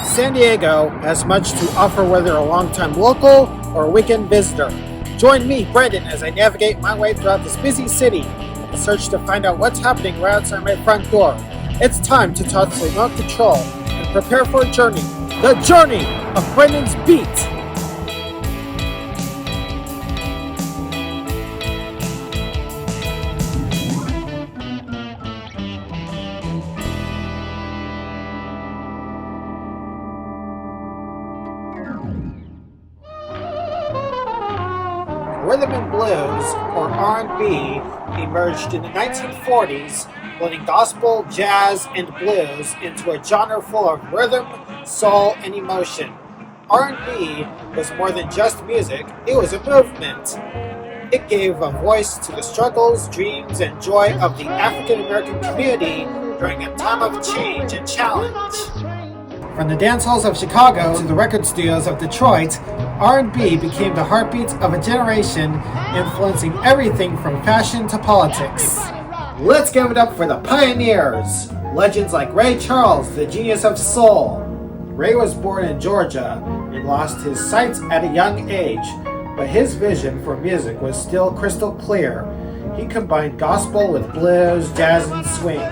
San Diego has much to offer whether a long-time local or a weekend visitor. Join me, Brendan, as I navigate my way throughout this busy city in search to find out what's happening right outside my front door. It's time to toss the remote control and prepare for a journey. The journey of Brendan's Beat! Rhythm and blues, or R&B, emerged in the 1940s, blending gospel, jazz, and blues into a genre full of rhythm, soul, and emotion. R&B was more than just music, it was a movement. It gave a voice to the struggles, dreams, and joy of the African American community during a time of change and challenge. From the dance halls of Chicago to the record studios of Detroit, R&B became the heartbeat of a generation, influencing everything from fashion to politics. Let's give it up for the pioneers! Legends like Ray Charles, the genius of soul. Ray was born in Georgia and lost his sight at a young age, but his vision for music was still crystal clear. He combined gospel with blues, jazz, and swing,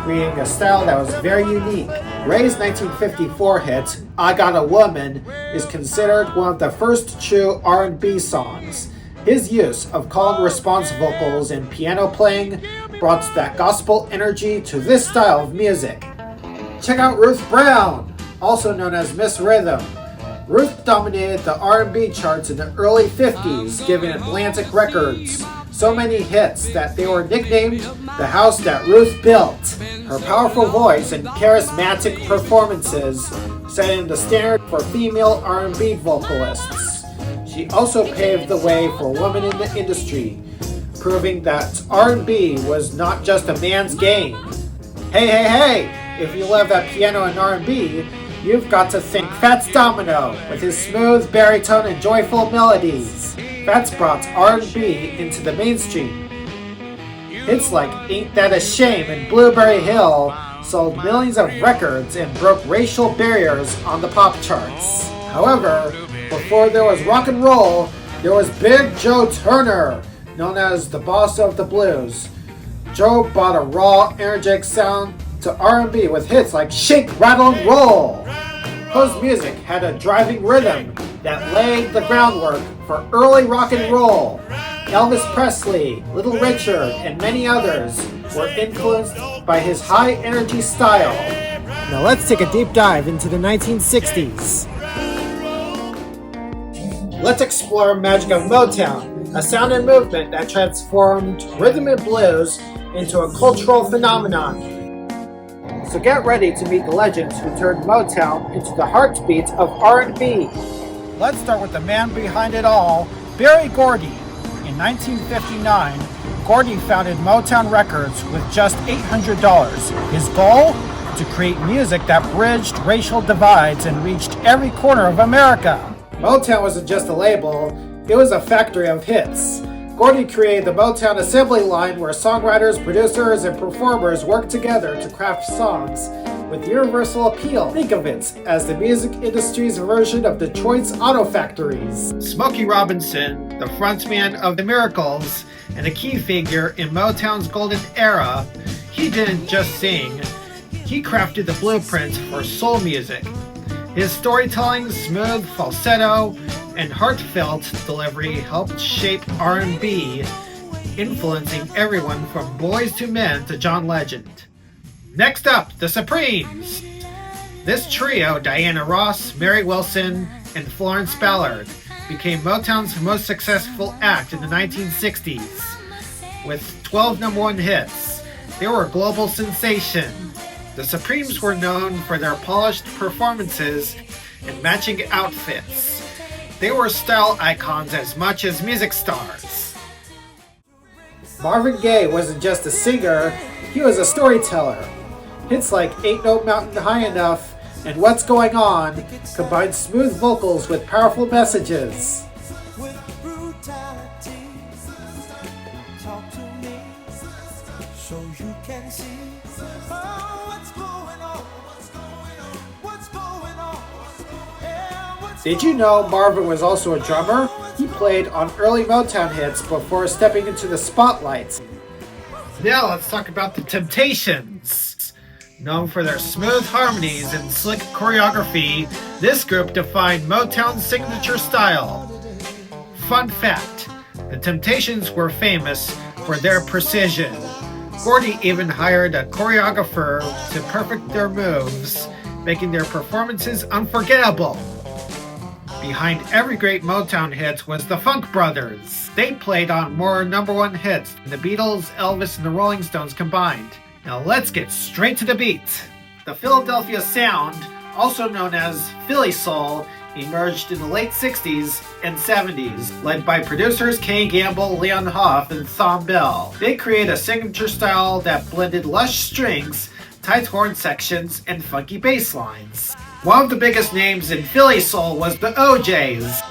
creating a style that was very unique. Ray's 1954 hit, I Got a Woman, is considered one of the first true R&B songs. His use of call and response vocals and piano playing brought that gospel energy to this style of music. Check out Ruth Brown, also known as Miss Rhythm. Ruth dominated the R&B charts in the early 50s, giving Atlantic Records so many hits that they were nicknamed the house that Ruth built. Her powerful voice and charismatic performances setting the standard for female R&B vocalists. She also paved the way for women in the industry, proving that R&B was not just a man's game. Hey, if you love that piano and R&B, you've got to think Fats Domino with his smooth baritone and joyful melodies. Fats brought R&B into the mainstream. Hits like Ain't That a Shame and Blueberry Hill sold millions of records and broke racial barriers on the pop charts. However, before there was rock and roll, there was Big Joe Turner, known as the boss of the blues. Joe brought a raw, energetic sound to R&B with hits like Shake, Rattle, and Roll. His music had a driving rhythm that laid the groundwork for early rock and roll. Elvis Presley, Little Richard, and many others were influenced by his high-energy style. Now let's take a deep dive into the 1960s. Let's explore the magic of Motown, a sound and movement that transformed rhythm and blues into a cultural phenomenon. So get ready to meet the legends who turned Motown into the heartbeat of R&B. Let's start with the man behind it all, Berry Gordy. In 1959, Gordy founded Motown Records with just $800. His goal? To create music that bridged racial divides and reached every corner of America. Motown wasn't just a label, it was a factory of hits. Gordy created the Motown assembly line where songwriters, producers, and performers worked together to craft songs with universal appeal. Think of it as the music industry's version of Detroit's auto factories. Smokey Robinson, the frontman of The Miracles and a key figure in Motown's golden era, he didn't just sing, he crafted the blueprint for soul music. His storytelling, smooth falsetto, and heartfelt delivery helped shape R&B, influencing everyone from Boys to Men to John Legend. Next up, the Supremes. This trio, Diana Ross, Mary Wilson, and Florence Ballard, became Motown's most successful act in the 1960s. With 12 number one hits, they were a global sensation. The Supremes were known for their polished performances and matching outfits. They were style icons as much as music stars. Marvin Gaye wasn't just a singer, he was a storyteller. Hits like Ain't No Mountain High Enough and What's Going On combined smooth vocals with powerful messages. What's going on? What's going on? Did you know Marvin was also a drummer? He played on early Motown hits before stepping into the spotlight. Now let's talk about the Temptations. Known for their smooth harmonies and slick choreography, this group defined Motown's signature style. Fun fact, the Temptations were famous for their precision. Gordy even hired a choreographer to perfect their moves, making their performances unforgettable. Behind every great Motown hit was the Funk Brothers. They played on more #1 hits than the Beatles, Elvis, and the Rolling Stones combined. Now let's get straight to the beat. The Philadelphia sound, also known as Philly Soul, emerged in the late 60s and 70s, led by producers Kay Gamble, Leon Huff, and Thom Bell. They created a signature style that blended lush strings, tight horn sections, and funky bass lines. One of the biggest names in Philly Soul was the OJs.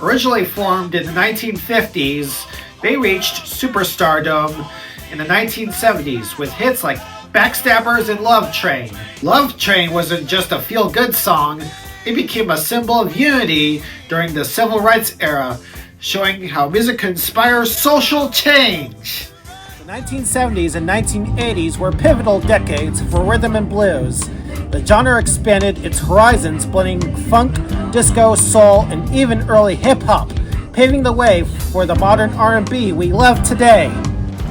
Originally formed in the 1950s, they reached superstardom in the 1970s with hits like Backstabbers and Love Train. Love Train wasn't just a feel-good song, it became a symbol of unity during the civil rights era, showing how music could inspire social change. The 1970s and 1980s were pivotal decades for rhythm and blues. The genre expanded its horizons, blending funk, disco, soul, and even early hip-hop, paving the way for the modern R&B we love today.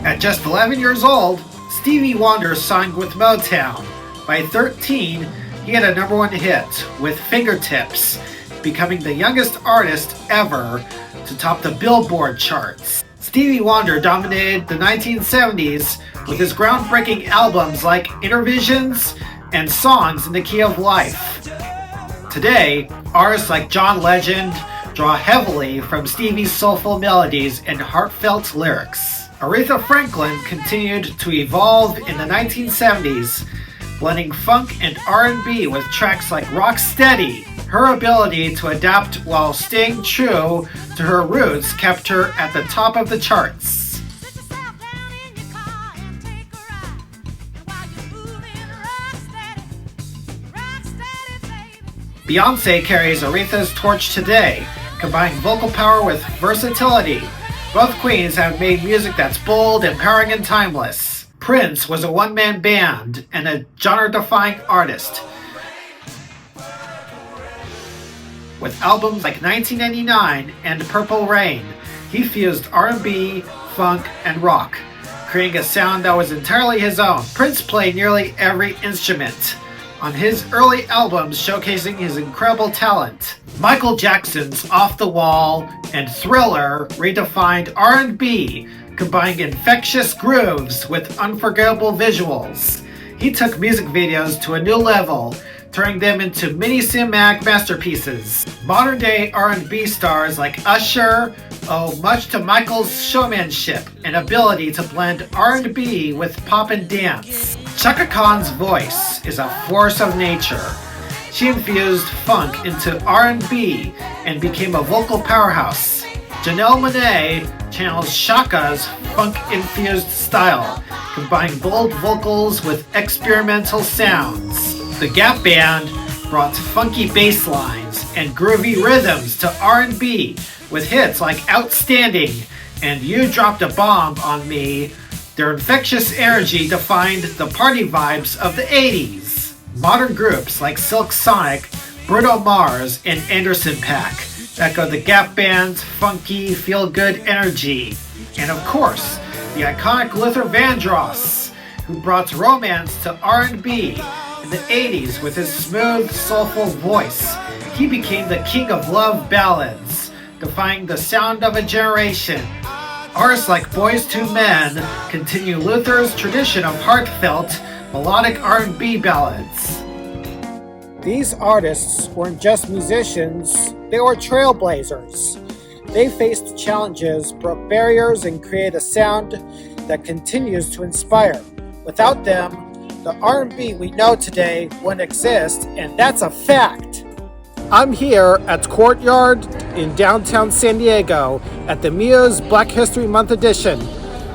At just 11 years old, Stevie Wonder signed with Motown. By 13, he had a #1 hit with Fingertips, becoming the youngest artist ever to top the Billboard charts. Stevie Wonder dominated the 1970s with his groundbreaking albums like Intervisions and Songs in the Key of Life. Today, artists like John Legend draw heavily from Stevie's soulful melodies and heartfelt lyrics. Aretha Franklin continued to evolve in the 1970s, blending funk and R&B with tracks like Rock Steady. Her ability to adapt while staying true to her roots kept her at the top of the charts. Beyoncé carries Aretha's torch today, combining vocal power with versatility. Both queens have made music that's bold, empowering, and timeless. Prince was a one-man band and a genre-defying artist. With albums like 1999 and Purple Rain, he fused R&B, funk, and rock, creating a sound that was entirely his own. Prince played nearly every instrument on his early albums, showcasing his incredible talent. Michael Jackson's Off the Wall and Thriller redefined R&B, combining infectious grooves with unforgettable visuals. He took music videos to a new level, turning them into mini-cinematic masterpieces. Modern-day R&B stars like Usher owe much to Michael's showmanship and ability to blend R&B with pop and dance. Chaka Khan's voice is a force of nature. She infused funk into R&B and became a vocal powerhouse. Janelle Monáe channels Shaka's funk-infused style, combining bold vocals with experimental sounds. The Gap Band brought funky bass lines and groovy rhythms to R&B with hits like Outstanding and You Dropped a Bomb on Me. Their infectious energy defined the party vibes of the 80s. Modern groups like Silk Sonic, Bruno Mars, and Anderson .Paak echo the Gap Band's funky, feel-good energy. And of course, the iconic Luther Vandross, who brought romance to R&B in the 80s with his smooth, soulful voice. He became the king of love ballads, defying the sound of a generation. Artists like Boyz II Men continue Luther's tradition of heartfelt, melodic R&B ballads. These artists weren't just musicians, they were trailblazers. They faced challenges, broke barriers, and created a sound that continues to inspire. Without them, the R&B we know today wouldn't exist, and that's a fact. I'm here at Quartyard in downtown San Diego at the Muse Black History Month edition.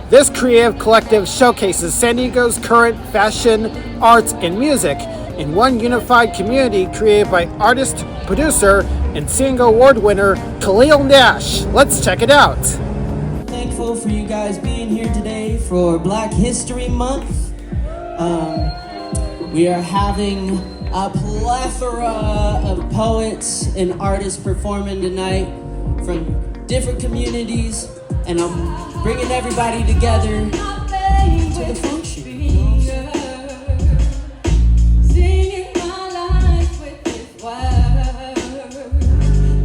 This creative collective showcases San Diego's current fashion, arts, and music in one unified community created by artist, producer, and Singing Award winner Kahlil Nash. Let's check it out. Thankful for you guys being here today for Black History Month. We are having a plethora of poets and artists performing tonight from different communities, and I'm bringing everybody together to the function.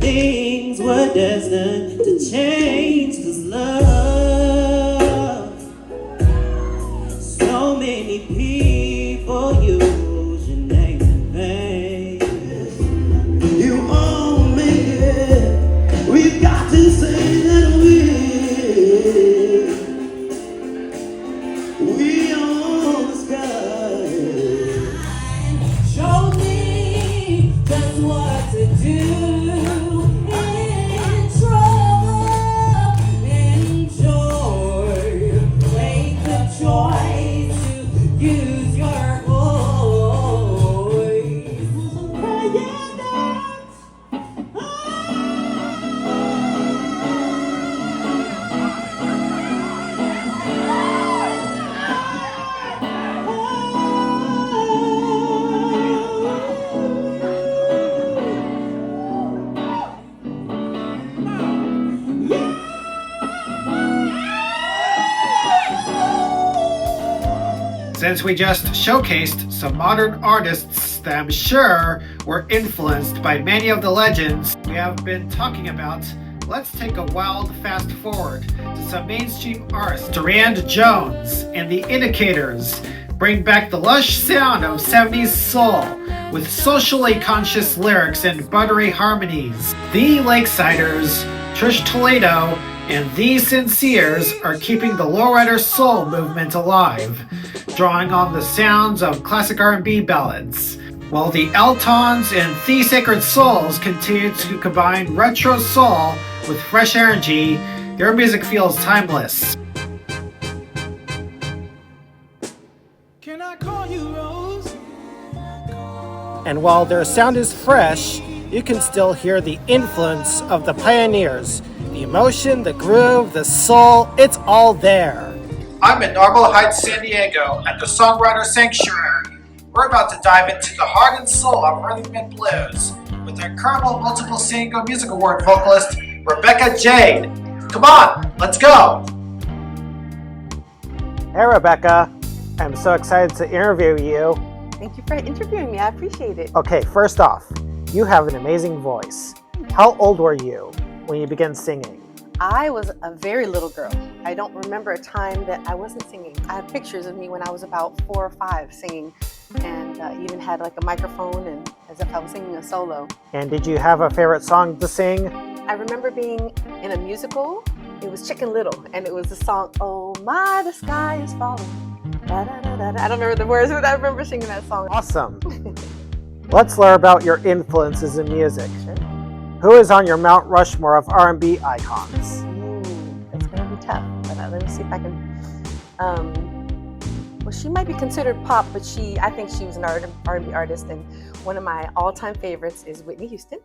Things were destined to change this love. So many people use your name in vain. You won't make it. We've got to say that we own the sky. Show me just what to do. Since we just showcased some modern artists that I'm sure were influenced by many of the legends we have been talking about, let's take a wild fast forward to some mainstream artists. Durand Jones and the Indicators bring back the lush sound of 70s soul with socially conscious lyrics and buttery harmonies. The Lakesiders, Trish Toledo, and The Sinceres are keeping the lowrider soul movement alive, drawing on the sounds of classic R&B ballads, while the Eltons and The Sacred Souls continue to combine retro soul with fresh energy. Their music feels timeless. Can I call you Rose? And while their sound is fresh, you can still hear the influence of the pioneers. The emotion, the groove, the soul, it's all there. I'm in Normal Heights, San Diego at the Songwriter Sanctuary. We're about to dive into the heart and soul of rhythm and blues with incredible multiple Singing Music Award vocalist Jade. Come on, let's go! Hey Rebecca, I'm so excited to interview you. Thank you for interviewing me, I appreciate it. Okay, first off, you have an amazing voice. How old were you when you began singing? I was a very little girl. I don't remember a time that I wasn't singing. I have pictures of me when I was about 4 or 5 singing, and even had like a microphone and as if I was singing a solo. And did you have a favorite song to sing? I remember being in a musical. It was Chicken Little, and it was the song, "Oh My, the Sky is Falling." Da, da, da, da, da. I don't remember the words, but I remember singing that song. Awesome. Let's learn about your influences in music. Sure. Who is on your Mount Rushmore of R&B icons? That's going to be tough, but let me see if I can. Well, she might be considered pop, but I think she was an R&B artist, and one of my all-time favorites is Whitney Houston.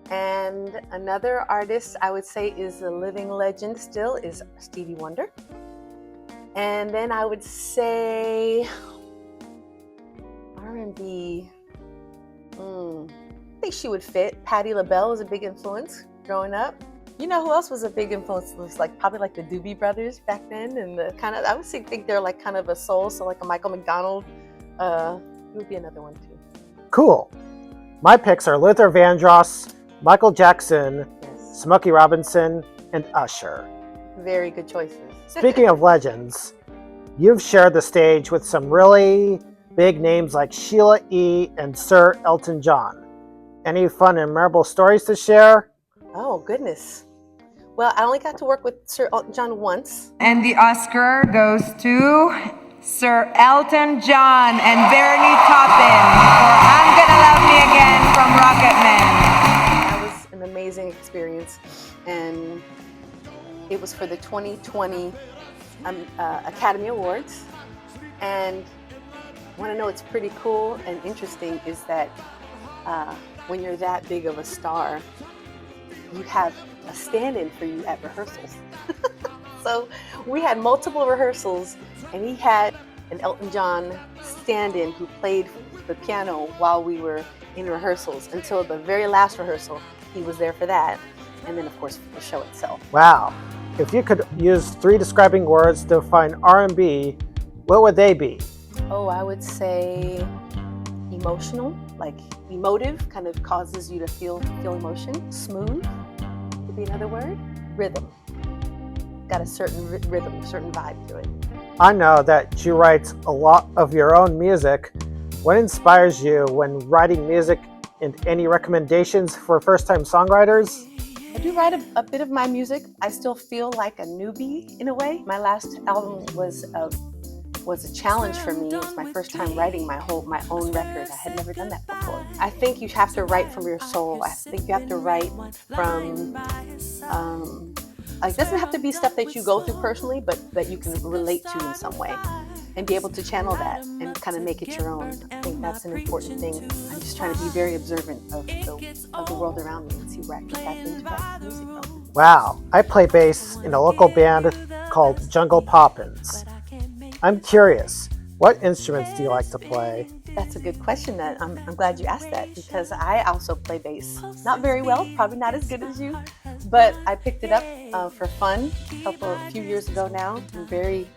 And another artist I would say is a living legend still is Stevie Wonder. And then I would say R&B. I think she would fit. Patti LaBelle was a big influence growing up. You know who else was a big influence? It was probably the Doobie Brothers back then, and the kind of, I would think they're like kind of a soul, so like a Michael McDonald. Would be another one too. Cool. My picks are Luther Vandross, Michael Jackson, Yes. Smokey Robinson, and Usher. Very good choices. Speaking of legends, you've shared the stage with some really big names like Sheila E. and Sir Elton John. Any fun and memorable stories to share? Oh, goodness. Well, I only got to work with Sir Elton John once. And the Oscar goes to Sir Elton John and Bernie Taupin for I'm Gonna Love Me Again from Rocketman. That was an amazing experience, and it was for the 2020 Academy Awards. And I want to know what's pretty cool and interesting is that when you're that big of a star, you have a stand-in for you at rehearsals. So we had multiple rehearsals, and he had an Elton John stand-in who played the piano while we were in rehearsals until the very last rehearsal. He was there for that, and then of course for the show itself. Wow. If you could use 3 describing words to define R&B, what would they be? Oh, I would say emotional, like emotive, kind of causes you to feel emotion. Smooth would be another word. Rhythm. Got a certain rhythm, certain vibe to it. I know that you write a lot of your own music. What inspires you when writing music, and any recommendations for first-time songwriters? I do write a bit of my music. I still feel like a newbie in a way. My last album was a challenge for me. It was my first time writing my own record. I had never done that before. I think you have to write from your soul. I think you have to write from it doesn't have to be stuff that you go through personally, but that you can relate to in some way and be able to channel that and kind of make it your own. I think that's an important thing. I'm just trying to be very observant of the world around me and see where I can tap into that music from. Wow, I play bass in a local band called Jungle Poppins. I'm curious, what instruments do you like to play? That's a good question. I'm glad you asked that, because I also play bass. Not very well, probably not as good as you, but I picked it up for fun a few years ago now. I'm very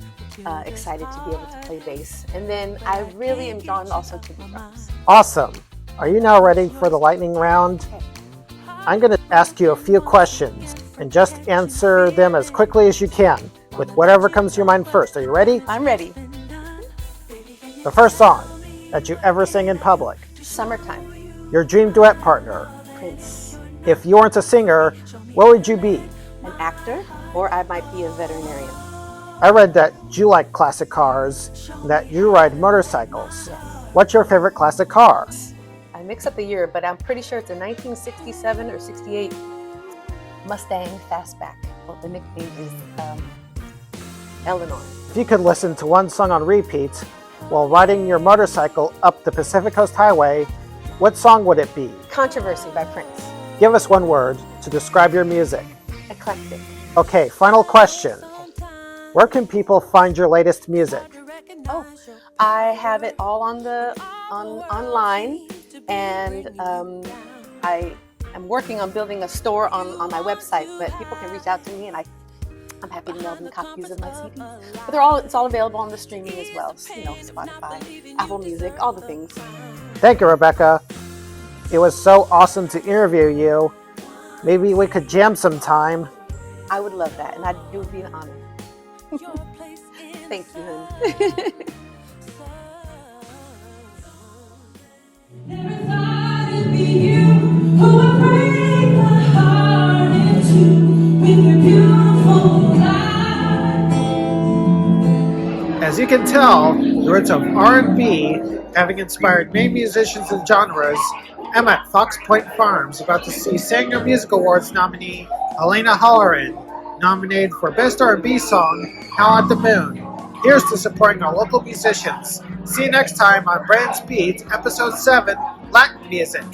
excited to be able to play bass. And then I really am drawn also to the drums. Awesome. Are you now ready for the lightning round? Okay. I'm going to ask you a few questions and just answer them as quickly as you can with whatever comes to your mind first. Are you ready? I'm ready. The first song that you ever sang in public. Summertime. Your dream duet partner. Prince. If you weren't a singer, what would you be? An actor, or I might be a veterinarian. I read that you like classic cars and that you ride motorcycles. Yes. What's your favorite classic car? I mix up the year, but I'm pretty sure it's a 1967 or 68 Mustang Fastback. Well, the nickname is Eleanor. If you could listen to one song on repeat while riding your motorcycle up the Pacific Coast Highway, what song would it be? Controversy by Prince. Give us one word to describe your music. Eclectic. Okay, final question. Where can people find your latest music? Oh, I have it all online, and I am working on building a store on my website, but people can reach out to me, and I'm happy to mail them copies of my CDs. But it's all available on the streaming as well. So, Spotify, Apple Music, all the things. Thank you, Rebecca. It was so awesome to interview you. Maybe we could jam sometime. I would love that, and it would be an honor. Thank you, honey. Never thought it'd be you who would break my heart in two with your beautiful lies. As you can tell, the roots of R&B having inspired many musicians and genres, I'm at Fox Point Farms about to see Sanger Music Awards nominee Helena Holleran nominated for Best R&B Song, Howl at the Moon. Here's to supporting our local musicians. See you next time on Brand's Beats, Episode 7, Latin Music.